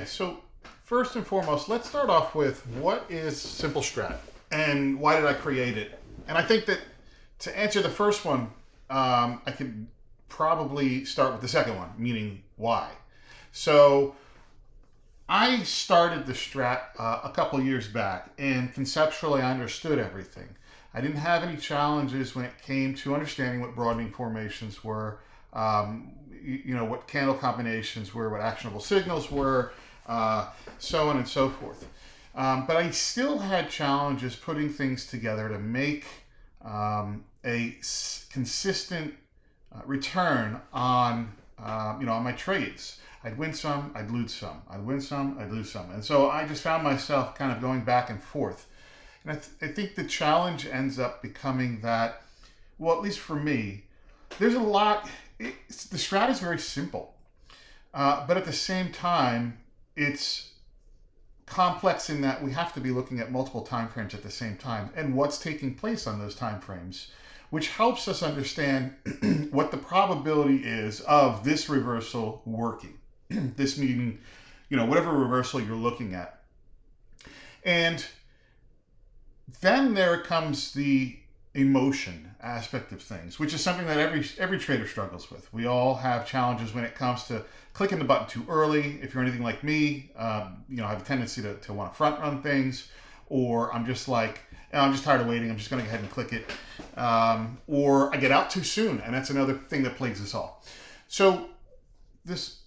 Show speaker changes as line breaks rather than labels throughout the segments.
So first and foremost, let's start off with what is Simple-STRAT and why did I create it? And I think that to answer the first one, I could probably start with the second one, meaning why. So I started the Strat a couple years back, and conceptually I understood everything. I didn't have any challenges when it came to understanding what broadening formations were, what candle combinations were, what actionable signals were, so on and so forth. But I still had challenges putting things together to make consistent return on my trades. I'd win some, I'd lose some. I'd win some, I'd lose some. And so I just found myself kind of going back and forth. And I think the challenge ends up becoming that, well, at least for me, there's a lot, the strat is very simple. But at the same time, it's complex in that we have to be looking at multiple time frames at the same time and what's taking place on those time frames, which helps us understand what the probability is of this reversal working. This meaning, whatever reversal you're looking at. And then there comes the emotion aspect of things, which is something that every trader struggles with. We all have challenges when it comes to clicking the button too early. If you're anything like me, I have a tendency to want to front run things, or I'm just like, I'm just tired of waiting, I'm just going to go ahead and click it. Or I get out too soon, and that's another thing that plagues us all. So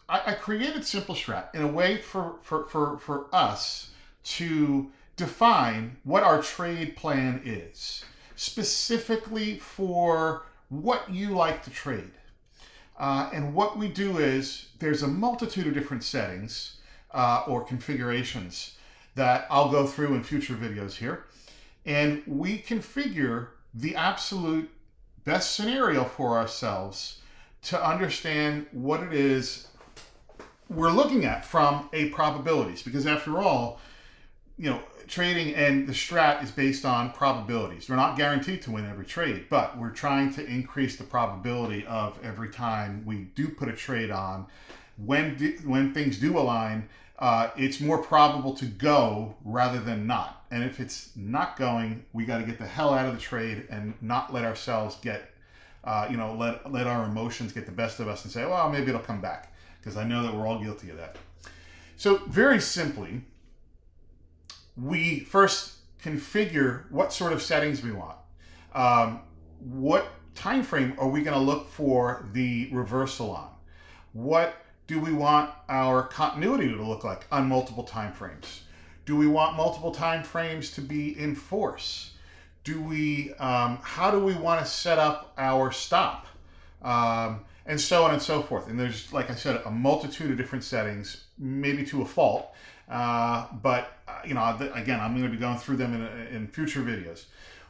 I created Simple-STRAT in a way for us to define what our trade plan is, specifically for what you like to trade. And what we do is there's a multitude of different settings or configurations that I'll go through in future videos here. And we configure the absolute best scenario for ourselves to understand what it is we're looking at from a probabilities. Because after all, trading and the strat is based on probabilities. We're not guaranteed to win every trade, but we're trying to increase the probability of every time we do put a trade on. When things do align, it's more probable to go rather than not. And if it's not going, we got to get the hell out of the trade and not let ourselves get, let our emotions get the best of us and say, well, maybe it'll come back, because I know that we're all guilty of that. So very simply, we first configure what sort of settings we want. What time frame are we going to look for the reversal on? What do we want our continuity to look like on multiple time frames? Do we want multiple time frames to be in force? How do we want to set up our stop? And so on and so forth. And there's, like I said, a multitude of different settings, maybe to a fault. But again, I'm going to be going through them in future videos.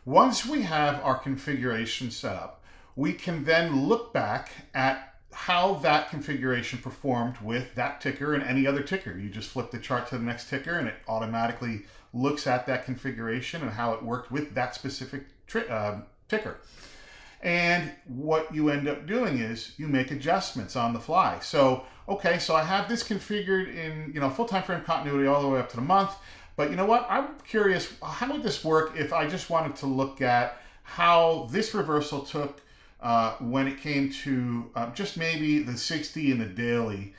Once we have our configuration set up, we can then look back at how that configuration performed with that ticker and any other ticker. You just flip the chart to the next ticker and it automatically looks at that configuration and how it worked with that specific ticker. And what you end up doing is you make adjustments on the fly. So, okay, so I have this configured in full time frame continuity all the way up to the month. But you know what? I'm curious, how would this work if I just wanted to look at how this reversal took when it came to just maybe the 60 and the daily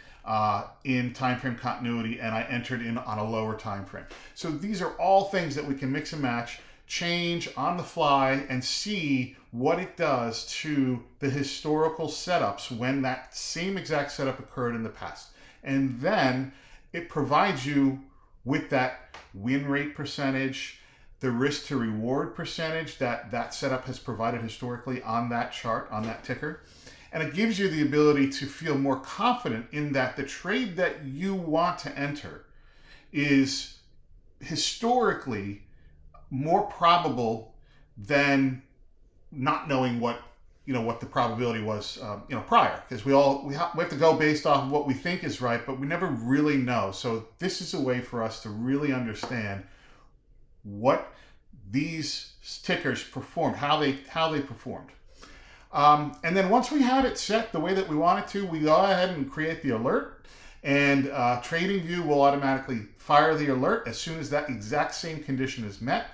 in time frame continuity, and I entered in on a lower time frame. So these are all things that we can mix and match, change on the fly, and see what it does to the historical setups when that same exact setup occurred in the past. And then it provides you with that win rate percentage, the risk to reward percentage that setup has provided historically on that chart, on that ticker. And it gives you the ability to feel more confident in that the trade that you want to enter is historically more probable than not knowing what the probability was prior, because we have to go based off of what we think is right, but we never really know. So this is a way for us to really understand what these tickers performed, how they performed. And then once we have it set the way that we want it to, we go ahead and create the alert. And TradingView will automatically fire the alert as soon as that exact same condition is met,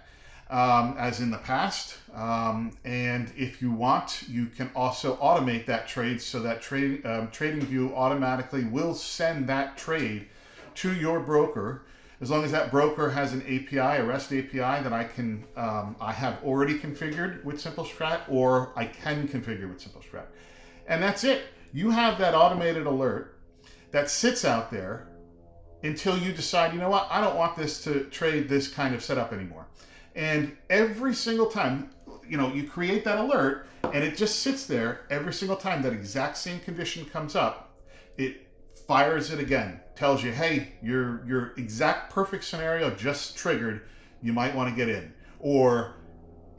as in the past. And if you want, you can also automate that trade so that TradingView automatically will send that trade to your broker, as long as that broker has an API, a REST API that I have already configured with Simple-STRAT, or I can configure with Simple-STRAT. And that's it. You have that automated alert that sits out there until you decide, you know what, I don't want this to trade this kind of setup anymore. And every single time, you create that alert and it just sits there. Every single time that exact same condition comes up, it fires it again, tells you, hey, your exact perfect scenario just triggered, you might want to get in. Or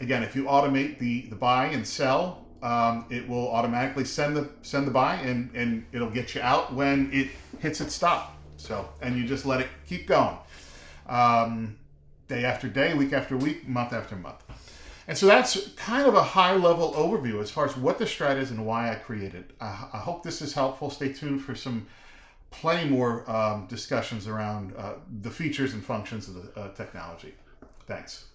again, if you automate the buy and sell, it will automatically send the buy and it'll get you out when it hits its stop. So, and you just let it keep going, day after day, week after week, month after month. And so that's kind of a high level overview as far as what the strat is and why I created it. I hope this is helpful. Stay tuned for plenty more discussions around the features and functions of the technology. Thanks.